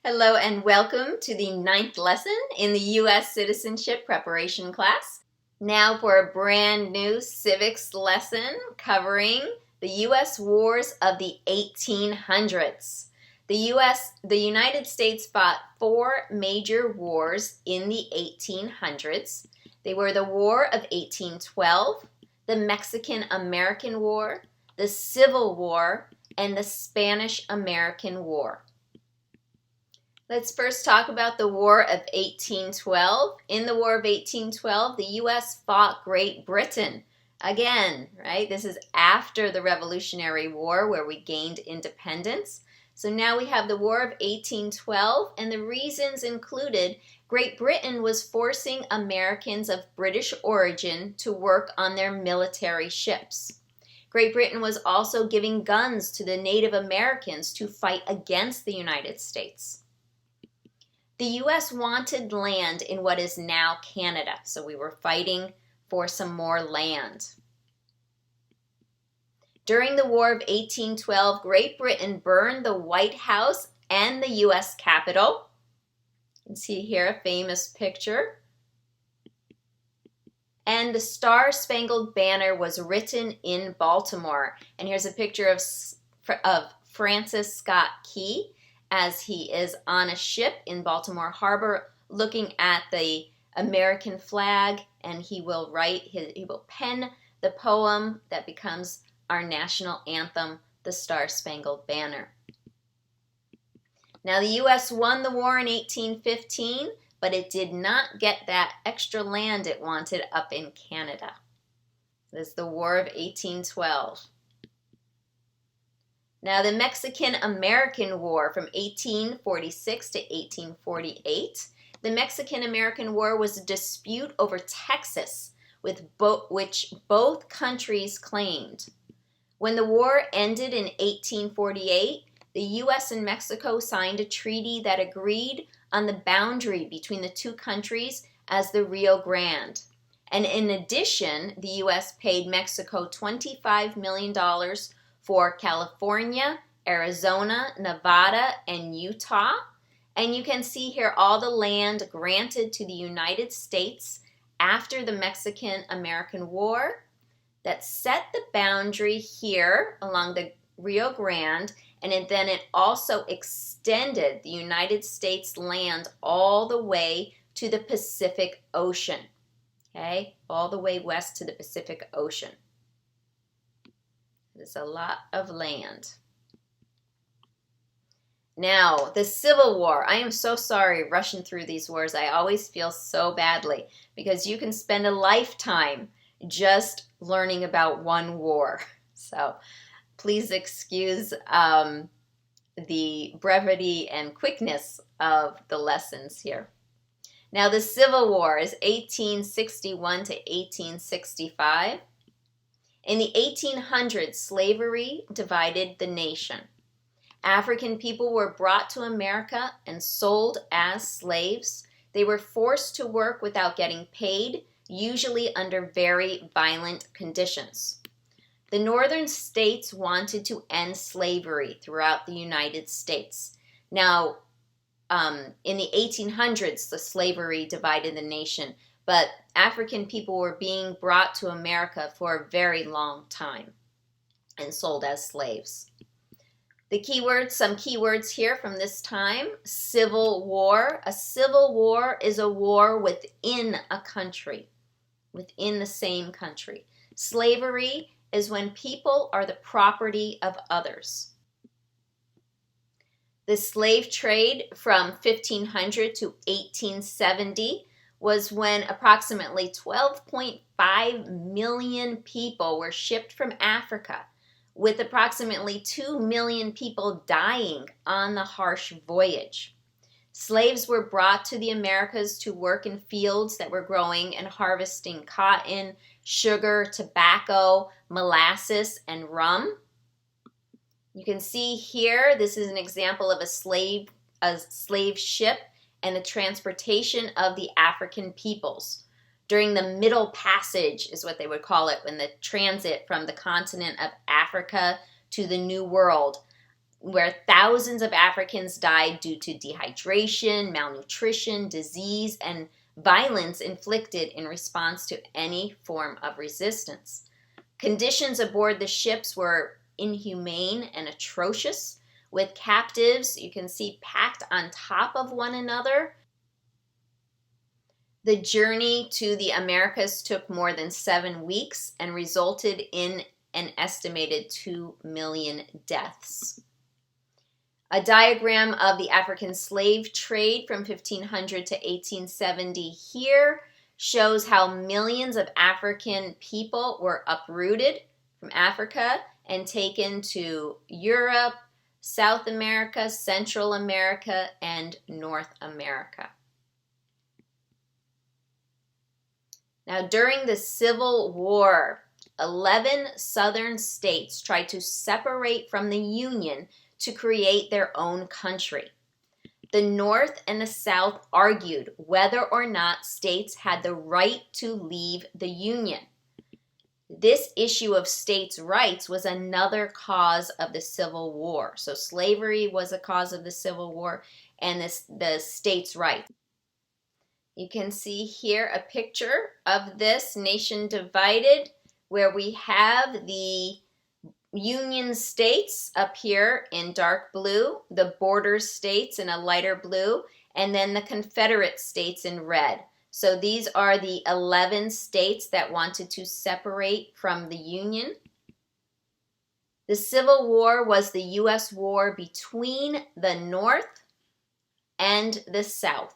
Hello and welcome to the 9th lesson in the U.S. Citizenship Preparation class. Now for a brand new civics lesson covering the U.S. wars of the 1800s. The United States fought 4 major wars in the 1800s. They were the War of 1812, the Mexican-American War, the Civil War, and the Spanish-American War. Let's first talk about the War of 1812. In the War of 1812, the U.S. fought Great Britain. Again, right? This is after the Revolutionary War where we gained independence. So now we have the War of 1812, and the reasons included Great Britain was forcing Americans of British origin to work on their military ships. Great Britain was also giving guns to the Native Americans to fight against the United States. The U.S. wanted land in what is now Canada, so we were fighting for some more land. During the War of 1812, Great Britain burned the White House and the U.S. Capitol. You can see here a famous picture. And the Star-Spangled Banner was written in Baltimore. And here's a picture of Francis Scott Key as he is on a ship in Baltimore Harbor looking at the American flag, and he will pen the poem that becomes our national anthem, the Star-Spangled Banner. Now the U.S. won the war in 1815, but it did not get that extra land it wanted up in Canada. This is the War of 1812. Now, the Mexican-American War from 1846 to 1848. The Mexican-American War was a dispute over Texas, which both countries claimed. When the war ended in 1848, the U.S. and Mexico signed a treaty that agreed on the boundary between the two countries as the Rio Grande. And in addition, the U.S. paid Mexico $25 million for California, Arizona, Nevada, and Utah. And you can see here all the land granted to the United States after the Mexican-American War that set the boundary here along the Rio Grande, and then it also extended the United States land all the way to the Pacific Ocean, okay? All the way west to the Pacific Ocean. There's a lot of land. Now, the Civil War. I am so sorry rushing through these wars. I always feel so badly because you can spend a lifetime just learning about one war. So please excuse the brevity and quickness of the lessons here. Now, the Civil War is 1861 to 1865. In the 1800s, slavery divided the nation. African people were brought to America and sold as slaves. They were forced to work without getting paid, usually under very violent conditions. The northern states wanted to end slavery throughout the United States. Now, in the 1800s, the slavery divided the nation, but African people were being brought to America for a very long time and sold as slaves. The keywords, some keywords here from this time: Civil War. A civil war is a war within a country, within the same country. Slavery is when people are the property of others. The slave trade from 1500 to 1870 was when approximately 12.5 million people were shipped from Africa, with approximately 2 million people dying on the harsh voyage. Slaves were brought to the Americas to work in fields that were growing and harvesting cotton, sugar, tobacco, molasses, and rum. You can see here, this is an example of a slave ship and the transportation of the African peoples. During the Middle Passage is what they would call it, when the transit from the continent of Africa to the New World. where thousands of Africans died due to dehydration, malnutrition, disease, and violence inflicted in response to any form of resistance. Conditions aboard the ships were inhumane and atrocious, with captives, you can see, packed on top of one another. The journey to the Americas took more than 7 weeks and resulted in an estimated 2 million deaths. A diagram of the African slave trade from 1500 to 1870 here shows how millions of African people were uprooted from Africa and taken to Europe, South America, Central America, and North America. Now, during the Civil War, 11 southern states tried to separate from the Union to create their own country. The North and the South argued whether or not states had the right to leave the Union. This issue of states' rights was another cause of the Civil War. So slavery was a cause of the Civil War, and the states' rights. You can see here a picture of this nation divided, where we have the Union states up here in dark blue, the border states in a lighter blue, and then the Confederate states in red. So these are the 11 states that wanted to separate from the Union. The Civil War was the U.S. war between the North and the South.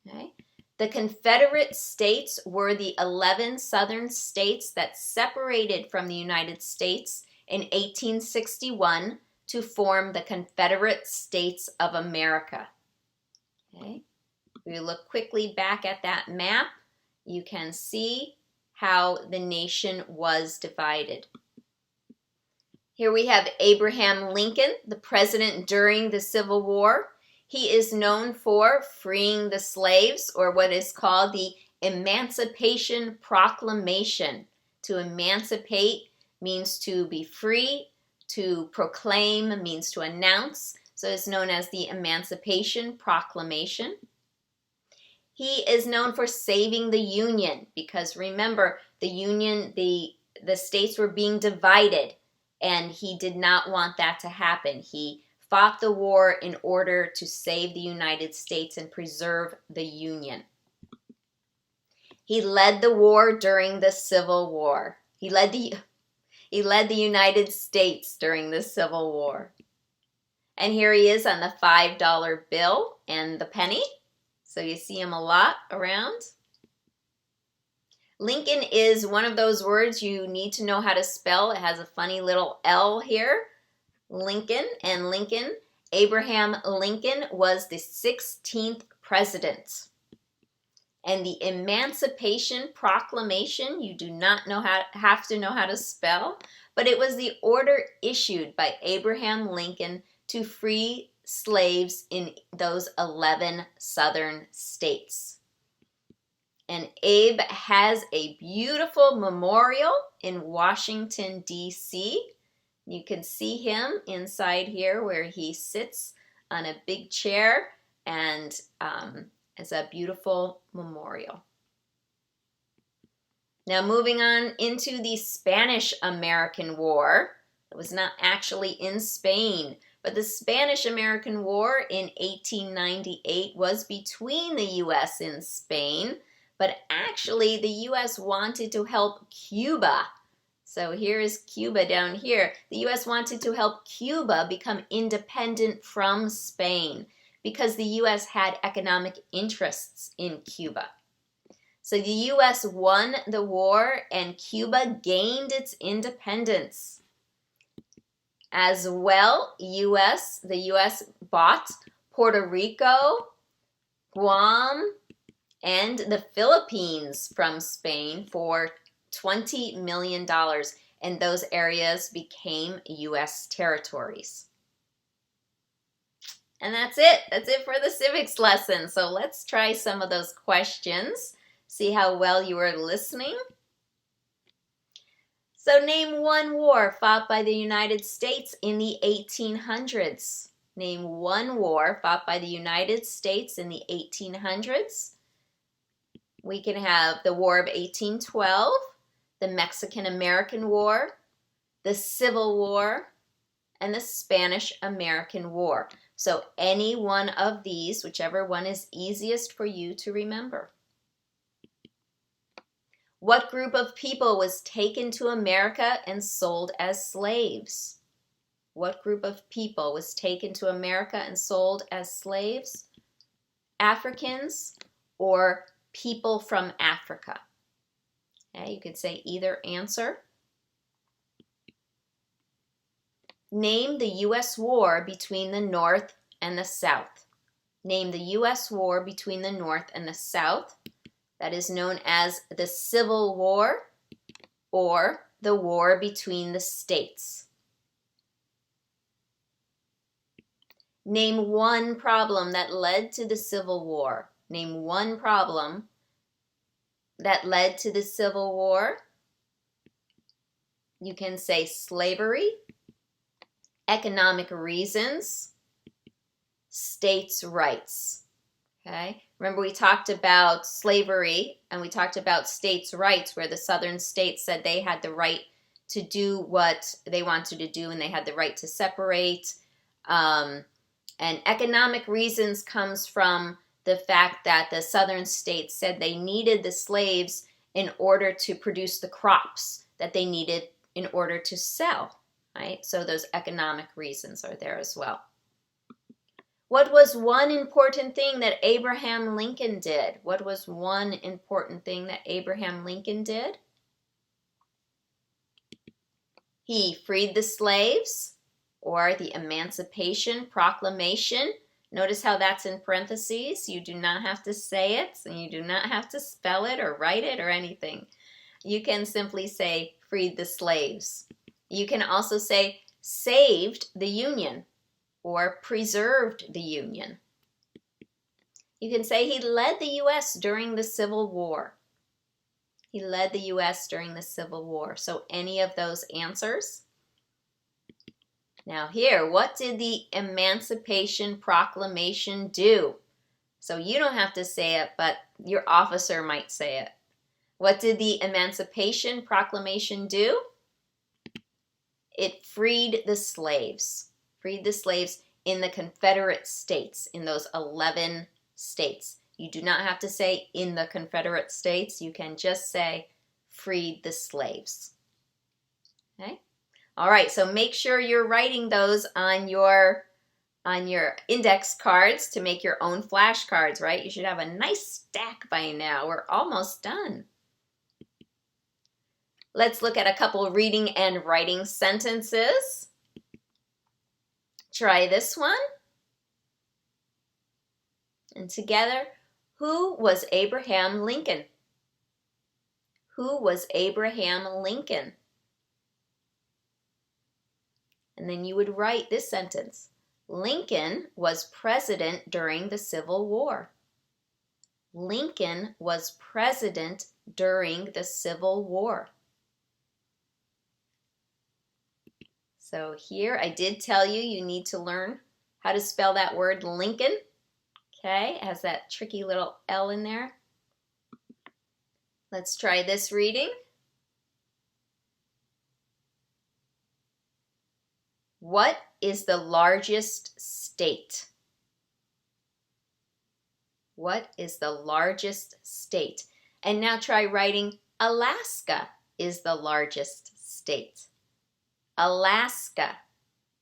Okay. The Confederate States were the 11 southern states that separated from the United States in 1861 to form the Confederate States of America. Okay. If we look quickly back at that map, you can see how the nation was divided. Here we have Abraham Lincoln, the president during the Civil War. He is known for freeing the slaves, or what is called the Emancipation Proclamation. To emancipate means to be free, to proclaim means to announce, so it's known as the Emancipation Proclamation. He is known for saving the Union, because remember, the states were being divided, and he did not want that to happen. He fought the war in order to save the United States and preserve the Union. He led the war during the Civil War. He led the United States during the Civil War. And here he is on the $5 bill and the penny. So you see him a lot around. Lincoln is one of those words you need to know how to spell. It has a funny little L here. Lincoln and Lincoln. Abraham Lincoln was the 16th president. And the Emancipation Proclamation, you do not have to know how to spell, but it was the order issued by Abraham Lincoln to free slaves in those 11 southern states. And Abe has a beautiful memorial in Washington, D.C. You can see him inside here where he sits on a big chair, and it's a beautiful memorial. Now moving on into the Spanish-American War. It was not actually in Spain, but the Spanish-American War in 1898 was between the U.S. and Spain, but actually the U.S. wanted to help Cuba. So here is Cuba down here. The U.S. wanted to help Cuba become independent from Spain because the U.S. had economic interests in Cuba. So the U.S. won the war and Cuba gained its independence. As well, the U.S. bought Puerto Rico, Guam, and the Philippines from Spain for $20 million, and those areas became U.S. territories. And that's it. That's it for the civics lesson. So let's try some of those questions. See how well you are listening. So name one war fought by the United States in the 1800s. Name one war fought by the United States in the 1800s. We can have the War of 1812, the Mexican-American War, the Civil War, and the Spanish-American War. So any one of these, whichever one is easiest for you to remember. What group of people was taken to America and sold as slaves? What group of people was taken to America and sold as slaves? Africans or people from Africa? Okay, you could say either answer. Name the U.S. war between the North and the South. Name the U.S. war between the North and the South. That is known as the Civil War or the War between the States. Name one problem that led to the Civil War. Name one problem that led to the Civil War. You can say slavery, economic reasons, states' rights. Okay? Remember, we talked about slavery and we talked about states' rights, where the southern states said they had the right to do what they wanted to do and they had the right to separate. And economic reasons comes from the fact that the southern states said they needed the slaves in order to produce the crops that they needed in order to sell, right? So those economic reasons are there as well. What was one important thing that Abraham Lincoln did? What was one important thing that Abraham Lincoln did? He freed the slaves, or the Emancipation Proclamation. Notice how that's in parentheses. You do not have to say it, and you do not have to spell it or write it or anything. You can simply say freed the slaves. You can also say saved the Union or preserved the Union. You can say he led the U.S. during the Civil War. He led the U.S. during the Civil War. So any of those answers. Now here, what did the Emancipation Proclamation do? So you don't have to say it, but your officer might say it. What did the Emancipation Proclamation do? It freed the slaves. Freed the slaves in the Confederate States, in those 11 states. You do not have to say in the Confederate States. You can just say freed the slaves. Okay? All right, so make sure you're writing those on your index cards to make your own flashcards, right? You should have a nice stack by now. We're almost done. Let's look at a couple reading and writing sentences. Try this one. And together, who was Abraham Lincoln? Who was Abraham Lincoln? And then you would write this sentence. Lincoln was president during the Civil War. Lincoln was president during the Civil War. So here I did tell you you need to learn how to spell that word Lincoln. Okay, it has that tricky little L in there. Let's try this reading. What is the largest state? What is the largest state? And now try writing Alaska is the largest state. Alaska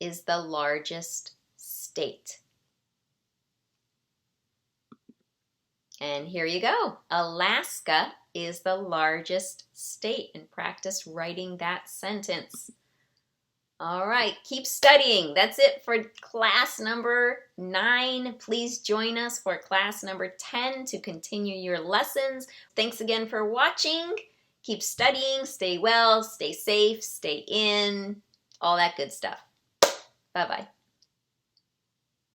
is the largest state. And here you go. Alaska is the largest state. And practice writing that sentence. All right, keep studying. That's it for class number 9. Please join us for class number 10 to continue your lessons. Thanks again for watching. Keep studying, stay well, stay safe, stay in, all that good stuff. Bye-bye.